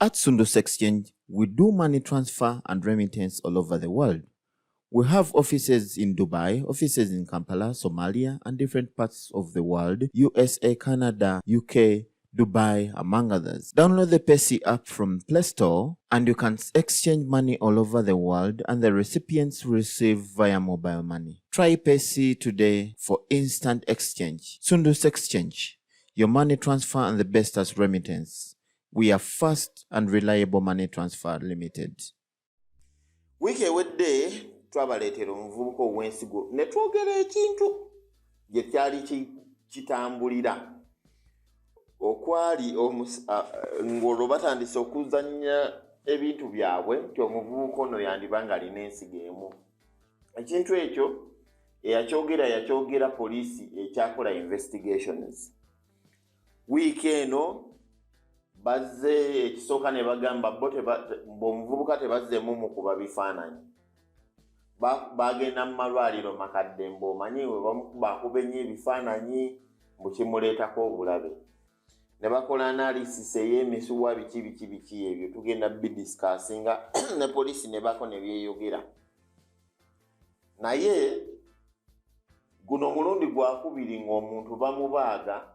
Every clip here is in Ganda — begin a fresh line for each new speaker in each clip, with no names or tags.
At Sundus Exchange, we do money transfer and remittance all over the world. We have offices in Dubai, offices in Kampala, Somalia, and different parts of the world, USA, Canada, UK, Dubai, among others. Download the Pesi app from Play Store and you can exchange money all over the world and the recipients receive via mobile money. Try Pesi today for instant exchange. Sundus Exchange, your money transfer and the best as remittance. We are fast and reliable money transfer limited.
Wiki ewedde twabaleetera omuvubuka ow'ensigo ne twogera ekintu gye kyali kitambulira okwali ng'olwo batandise okuzannya ebintu byabwe nti omuvubuka ono yandiba nga alina ensigo emu. Ekintu ekyo yakyogera poliisi ekyakola investigations. Wiiki eno bazze ekisooka ne bagamba omuvubuka tebazzeemu mu kuba bifaananyi. Bagenda mu malwaliro makadde mb'omanyi bakuba ennyo ebifaananyi mbu kimuleetako obulabe. Ne bakola analysis ey'emisuwa biki ebyo tugenda bidiscussinga ne poliisi ne bako ne byeyogera. Naye guno omulundi gwakubiri ng'omuntu bamubaaga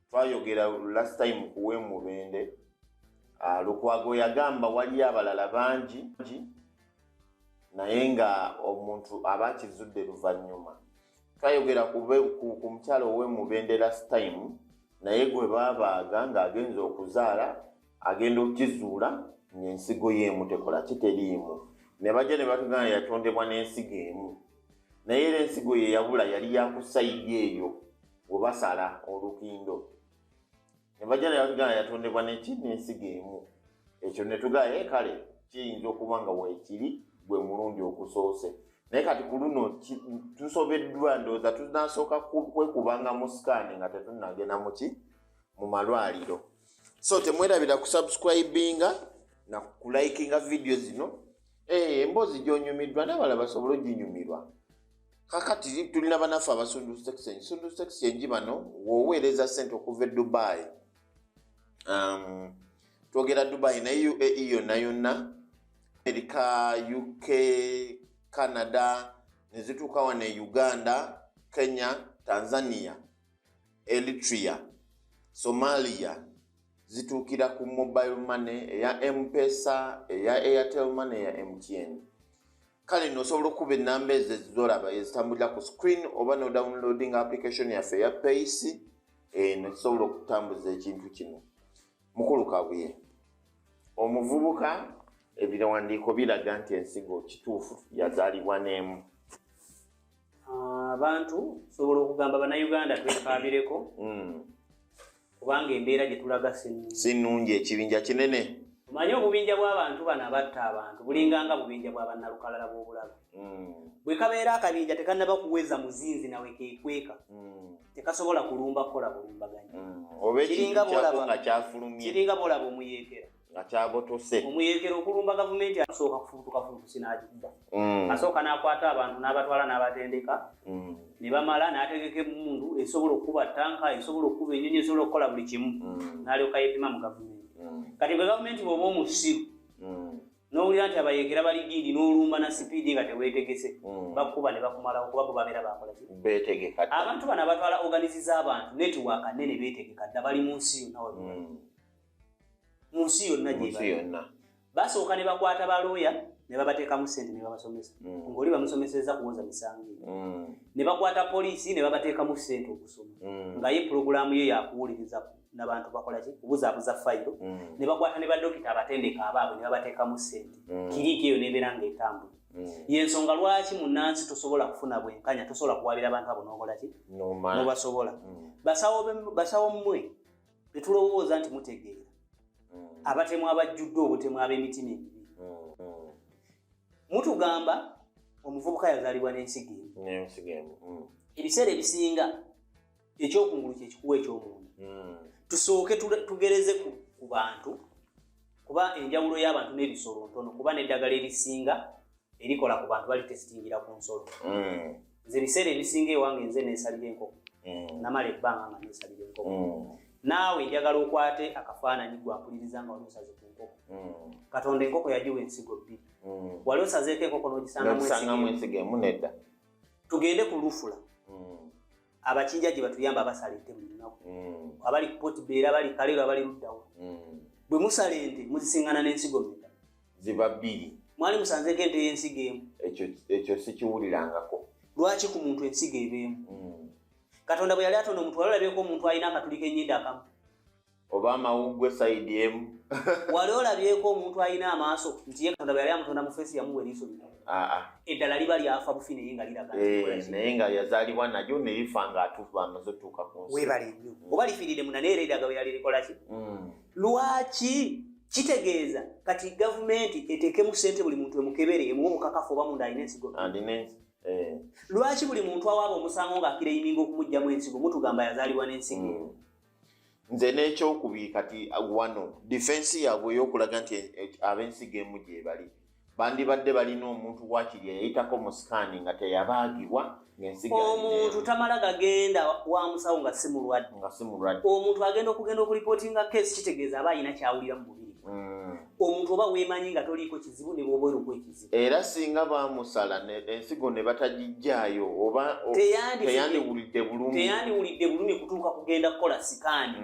twayogera last time kuwe Mubende. Lukwago yagamba wali abalala bangi naye nga omuntu abakizudde luvannyuma. Twayogera ku mukyalo ow'e Mubende last time naye gwe babaaga ng'agenza okuzaala agenda okukizuula n'ensigo y'emu tekola kiteriimu. Ne bajja ne batugamba yatondebwa n'ensigo emu naye era ensigo ye yabula yali yakusayidi eyo we basala olukindo. Ne bajja ne batugamba yatondebwa n'ensigo emu. Ekyo ne tugamba kale kiyinza okuba nga weekiri gwe mulundi okusoose. Naye kati ku luno tusobeddwa ndowooza tunasooka kwekubanga mu sikaani nga tetunnagenda mu malwaliro. So temwerabira kusubscribinga na kulikinga video zino. Emboozi gy'onyumiddwa n'abalala basobole oginyumirwa. Kakati tulina banaffe aba Sundus Exchange. Sundus Exchange bano w'oweereza ssente okuva e Dubai. Twogera Dubai naye UAE yonna America, UK, Canada, nezituuka wano e Uganda, Kenya, Tanzania, Eritrea, Somalia, zituukira ku mobile money eya M-Pesa, eya Airtel money, eya MTN. Kale nosobola okuba ennamba ezo ezolaba ezitambulira ku screen oba no downloading application yaffe ya Paysi netusobola okutambuza ekintu kino. Mukulu Kabuye, omuvubuka ebiwandiiko biraga nti ensigo kituufu yazaalibwa n'emu.
Abantu sobola okugamba bannayuganda twekaabireko kubanga embeera gye tulaga
si nnungi, ekibinja kinene.
Omanyi obubinja bw'abantu bano abatta abantu bulinganga bubinja bwa bannalukalala bw'obulabe. Bwe kabeera akabinja tekannaba kuweza muzinzi nawe keekweka tekasobola kulumba kukola bulumbaganya. Kiringa bw'olaba omuyeekera
nga kyabotose.
Omuyeekera okulumba gavumenti asooka kufuutuka sinagikuba. Asooka n'akwata abantu n'abatwala n'abatendeka ne bamala n'ategeka emmundu esobola okuba ttanka, esobola okuba ennyonyi, esobola okukola buli kimu n'alyoka yeepima mu gavumenti. Kati bwe gavumenti bw'oba omusiru n'owulira nti abayeekera bali gindi n'olumba na sipiidi nga teweetegese bakuba ne bakumalawo kuba bo babeera bakola ki
beetegeka.
Abantu bano abatwala organize abantu netiwaaka nnene beetegeka dda bali mu nsi yonna mu nsi yonna gye basooka ne bakwata balooya ne babateekamu ssente ne babasomesa ng'oli bamusomeseza kuwoza misango ne bakwata poliisi ne babateekamu ssente okusoma nga ye pulogulaamu ye yakuwuliriza n'abantu bakola ki kubuzaabuza fayiro ne bakwata ne badokita abatendeka abaabwe ne babateekamu ssente kiriiki eyo nebeera ng'etambula. Y'ensonga lwaki munnansi tosobola kufuna bwenkanya, tosobola kuwabira abantu abo n'okola ki n'obasobola. Basawo mmwe betulowooza nti mutegeera abatemu abajjudde obutemu ab'emitima emibi. Mutugamba omuvubuka yazaalibwa n'ensigo emu. Ebiseera ebisinga ekyokungulu kye kikuwa eky'omunda. Tusooke tugereze ku bantu kuba enjawulo y'abantu n'ebisolo ntono kuba n'eddagala erisinga erikola ku bantu bali testingira ku nsolo. Nze ebiseera ebisinga ewange nze neesalira enkoko namala ebbanga nga neesalira enkoko. naawe njagala okwate akafaananyi gwampuliriza nga wali osaze ku nkoko. Katonda enkoko yagiwa ensigo 2. Wali osazeeko enkoko n'ogisangamu
ensigo emu nedda.
Tugende ku lufula. Abakijja gye batuyamba abasala ente buli lunaku. Abali ku Potbeera, abali Kalero, abali Luddawa. Bwe musala ente muzisingana n'ensigo mmeka?
Ziba 2.
Mwali musanzeeko ente y'ensigo emu.
Ekyo sikiwulirangako.
Lwaki ku muntu ensigo ebeemu? Katonda bwe yali atonda omuntu wali olabyeko omuntu alina akatuli k'ennyindo akamu.
Oba amawuggwe sayidi emu.
Wali olabyeko omuntu alina amaaso nti ye Katonda bwe yali amutonda mu feesi yamuwa eriiso lino. Eddala liba lyafa bufi naye nga liraga.
Naye nga yazaalibwa najyo ne lifa ng'atuufa amaze otuuka ku nsi.
Weebale nnyo. Oba lifiiridde munda naye era eraga bwe yali likola ki? Lwaki? Kitegeeza kati gavumenti eteekemu ssente buli muntu emukebere emuwa obukakafu oba munda alina ensigo. Lwaki buli muntu awaaba omusango ng'akireyiminga okumugyamu ensigo mutugamba yazaalibwa n'ensigo?
Nze n'ekyokubiri kati wano difensi yaabwe ey'okulaga nti ab'ensigo emu gye bali bandibadde balina omuntu wakiri yayitako mu sikaani nga teyabaagibwa ng'ensigo.
Omuntu tamala gagenda wa musawo nga si mulwadde. Omuntu agenda okulipootinga keesi kitegeeza aba alina kyawulira mu mubiri. Omuntu oba weemanyi nga toliiko kizibu ne bw'oba oliko ekizibu.
Era singa baamusala ensigo ne batagijjaayo oba teyandiwulidde bulumi
kutuuka kugenda kukola sikaani.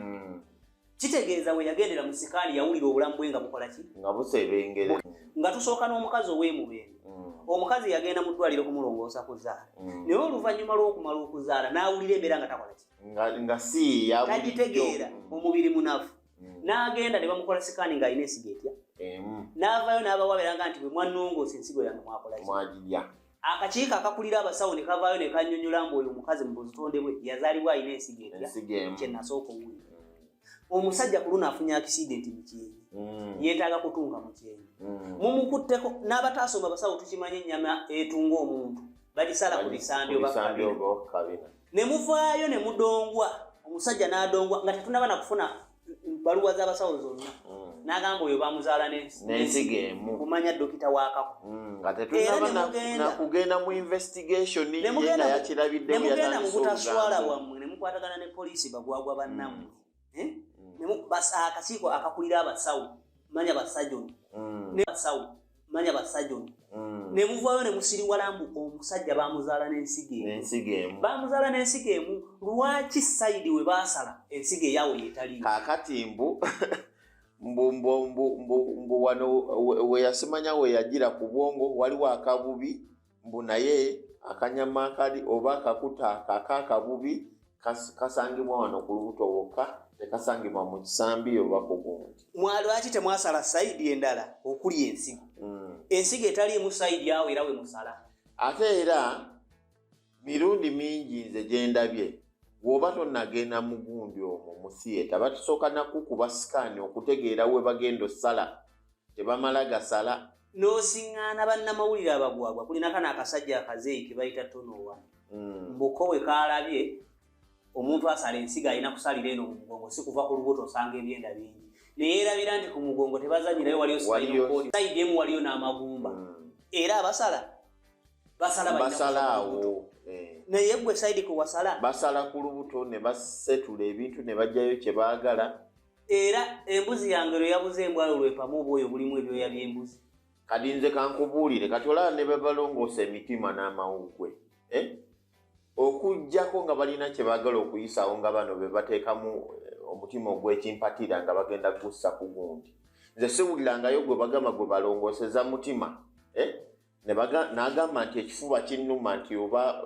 Kitegeeza we yagendera mu sikaani yawulira obulamu bwe nga bukola ki?
Nga busebengere.
Nga tusooka n'omukazi ow'emubeendo. Omukazi yagenda mu ddwaliro kumulongoosa kuzaala. Naye oluvannyuma lw'okumala okuzaala n'awulira embeera nga takola ki?
Nga si ya bulijjo.
Tagitegeera omubiri munafu. N'agenda ne bamukola sikaani ng'alina ensigo etya. N'avaayo n'abawabera nga nti bwe mwannongoose ensigo yange mwakola ki?
Mwagirya.
Akakiiko akakulira abasawo ne kavaayo ne kannyonnyola mbu oyo omukazi mu buzitonde bwe yazaalibwa alina ensigo etya. Kye nasooka owulira. Omusajja ku luno afunye akisidenti mu kyenyi. Yeetaaga kutunga mu kyenyi. Mumukutteko n'abataasoma abasawo tukimanyi ennyama etunga omuntu. Bagisala ku bisambi oba kabina. Ne muvaayo ne mudongwa. Omusajja n'adongwa nga tetunaba na kufuna baluwa z'abasawo zonna. N'agamba oyo bamuzaala
n'ensigo emu.
Kumanya dokita waakako.
Nga tetunaba na kugenda mu investigation ye nga yakirabidde mu yatandise
mu butaswala bwammwe ne mukwatagana ne poliisi bagwagwa bannammwe. Akakiiko akakulira abasawo manya basajoni. Ne basawo manya basajoni. Ne muvaayo ne musiriwala mbu omusajja bamuzaala n'ensigo emu. Bamuzaala n'ensigo emu. Lwaki sayidi we baasala ensigo eyawe yetaliyo?
Kaakati mbu wano we yasimanya we yagira ku bwongo waliwo akabubi mbu naye akanyama akali oba akakuta akabubi kasangibwa wano ku lubuto wokka tekasangibwa mu kisambi oba ku gundi.
Lwaki temwasala sayidi endala okuli ensigo? Ensigo etaliimu sayidi awo era we musala.
Ate era mirundi mingi nze gye ndabye bw'oba tonnagenda mu gundi omwo mu theatre batusooka nakukuba sikaani okutegeera we bagenda ossala tebamala gasala.
N'osiŋŋaana bannamawulire abagwagwa kulina kana akasajja akazeeyi ke bayita tonowa. Mbuko we kaalabye omuntu asala ensigo alina kusalira eno mu mugongo si kuva ku lubuto osanga ebyenda bingi. Naye yeerabira nti ku mugongo tebazanyirayo waliyo sayidi emu waliyo n'amagumba. Era abasala
basalaawo.
Naye gwe sayidi ku wasala
basala ku lubuto ne basetula ebintu ne bajjayo kye baagala.
Era embuzi yange lwe yabuze embwayo lwepamu obwoyo bulimu ebyoya by'embuzi.
Kati nze kankubuulire kati olaba ne bebalongoosa emitima n'amawuggwe okujjako nga balina kye baagala okuyisaawo nga bano be bateekamu omutima ogw'ekimpatira nga bagenda gussa ku gundi. Nze siwulirangayo gwe bagamba gwe balongooseza mutima n'agamba nti ekifuba kinnuma nti oba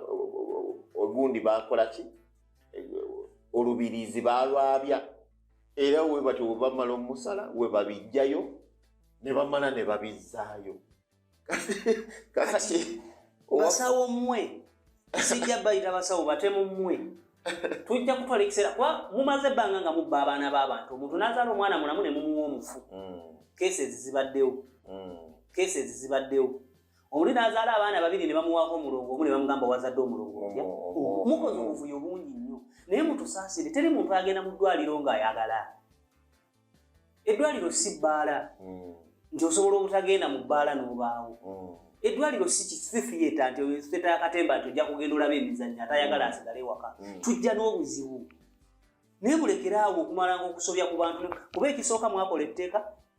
ogundi baakola ki olubirizi baalwabya era we batyo we bamala omusala we babijjayo ne bamala ne babizzaayo.
Basawo mmwe sijja bayita basawo batemu mmwe tujja kutwala ekiseera kuba mumaze ebbanga nga mubba abaana b'abantu omuntu n'azaala omwana mulamu ne mumuwa omufu. Keesi zibaddewo omuli n'azaala abaana babiri ne bamuwaako omulongo omu ne bamugamba wazadde omulongo otya. Mukoze obuvuyo bungi nnyo naye mutusaasire teri muntu agenda mu ddwaliro ng'ayagala. Eddwaliro si bbaala nti osobola obutagenda mu bbaala n'obaawo. Eddwaliro si theatre nti theatre y'akatemba nti ojja kugenda olaba emizannyo atayagala asigale waka. Tujja n'obuzibu naye mulekerawo okumalanga okusobya ku bantu kuba ekisooka mwakola etteeka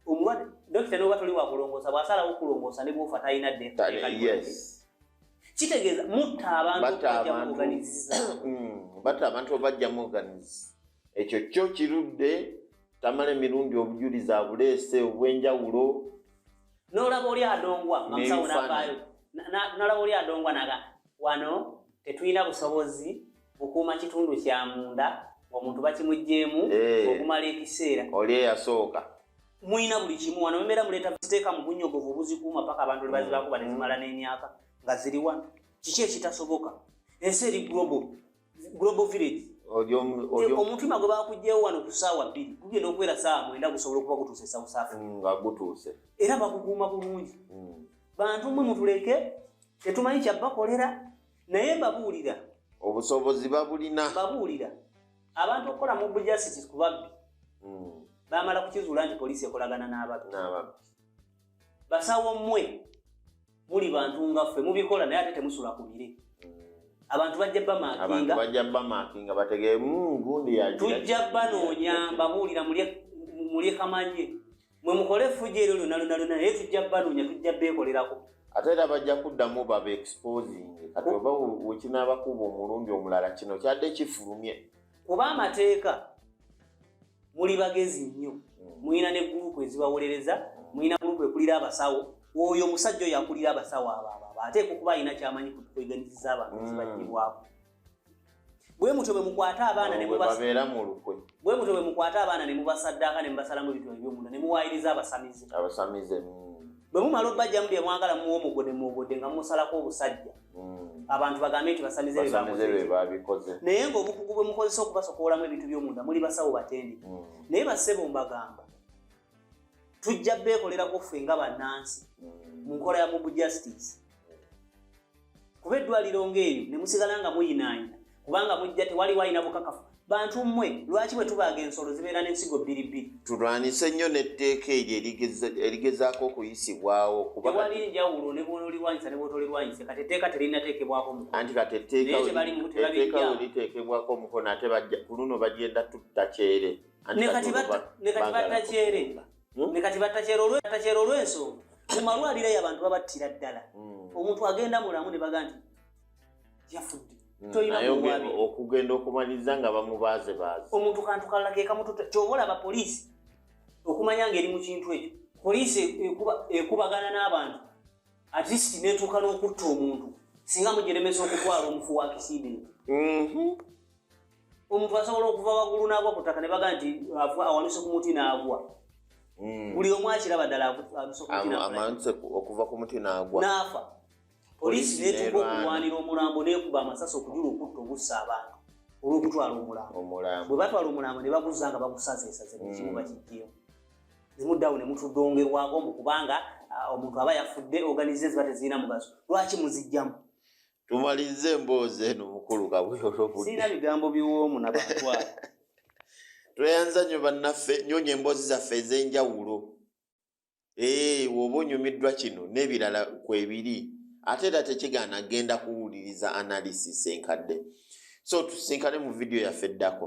omulwadde dokita noba toli wakulongoosa bw'asalawo okulongoosa ne bw'ofa talina ddeeka kitegeeza mutta abantu
batta abantu obajjamu organize ekyo kyo kirudde tamala emirundi obujulizi abuleese obw'enjawulo
n'olaba oli adongwa nga musawo navaayo n'olaba oli adongwa naga wano tetulina busobozi bukuuma kitundu kya munda omuntu bakimugjeemu okumala ekiseera
oli eyasooka
muyina buli kimu wano memera muleeta ziteeka mu bunyogovu obuzikuuma paka abantu lebazibakuba nezimala n'emyaka nga ziri wano kiki ekitasoboka ensi eri global village omutima gwe bakugjeewo wano ku ssaawa 2 gugenda okubeera ssaawa 9 gusobola okuba gutuuse South Africa
nga gutuuse
era bakukuuma bulungi bantu mwe mutuleke tetumanyi kyabbakolera naye babuulira
obusobozi babulina
babuulira abantu okukola mu justice ku babbi bamala kukizuula nti poliisi ekolagana n'ababbi basawo mmwe muli bantu nga ffe mubikola naye ate temusula ku bire abantu bajja bamaakinga
bategee gundi
tujja banoonya mbabuulira mulye kamanye mwe mukole effujjo eryo lyonna naye tujja banoonya tujja beekolerako
ate era bajja kuddamu baba exposing kati oba wekinabakuba omulundi omulala kino kyadde kifulumye
kuba amateeka muli bagezi nnyo muyina ne gurupu ezibawolereza muyina gurupu ekulira abasawo oyo omusajja oyo akulira abasawo abo ateeka okuba alina kyamanyi kweganiziza abantu ezibagibwako bwe mutyo bwe mukwata abaana ne mubasaddaaka ne mubasalamu ebintu ebyomunda ne muwaayiriza abasamize bwe mumala obbajjamu bye mwagala muwa omugode nga musalako obusajja abantu bagambe nti basamize
babikoze
naye ng'obukugu bwe mukozesa okubasokoolamu ebintu by'omunda muli basawo batendi naye bassebo mbagamba tujja beekolerako ffe nga bannansi mu nkola ya mob justice kuba eddwaliro ng'eyo ne musigala nga muyinaanya kubanga mujja tewali wayina bukakafu bantu mmwe lwaki bwe tubaaga ensolo zibeera n'ensigo bbiribbiri
tulwanise nnyo n'etteeka eryo erigezaako okuyisibwawo
tewali njawulo ne bw'olirwanyisa ne bw'otolirwanyise kati etteeka terinateekebwako omukono
anti kati etteeka weliteekebwako omukono ate ku luno bagenda tutta kyere
ne kati batta kyere olw'ensonga mu malwaliro eyo abantu babattira ddala omuntu agenda mulamu ne baga nti yafudde
okugenda okumaliriza nga bamubaaze
omuntu kantu kalala ke kamututa kyoba olaba poliisi okumanya ng'eri mu kintu ekyo poliisi ekubagana n'abantu at least netuuka n'okutta omuntu singa mujeremesa okutwala omufu wa kisidenti omuntu asobola okuva waggulu n'agwa ku ttaka ne baga nti awanuse ku muti n'agwa buli omu akiraba ddala
amanuse okuva ku muti n'agwa
n'afa poliisi netuuka okulwanira omulambo n'ekuba amasasi okujula okutta ogussa abantu olw'okutwala omulambo bwe batwala omulambo ne baguzza nga bagusazeesaze nekimu bakijjeyo nemuddawo ne mutudongerwako mbu kubanga omuntu aba yafudde organize ziba tezirina mugaso lwaki muzijjamu
tumalirize emboozi eno mukulu kabweyolobudde
sirina bigambo biwoomu nabatwala
tweyanza nnyo bannaffe nyonya emboozi zaffe ez'enjawulo woba onyumiddwa kino n'ebirala kwebiri ate era tekigaana genda kuwuliriza analysis enkadde so tusinkane mu vidiyo yaffe eddako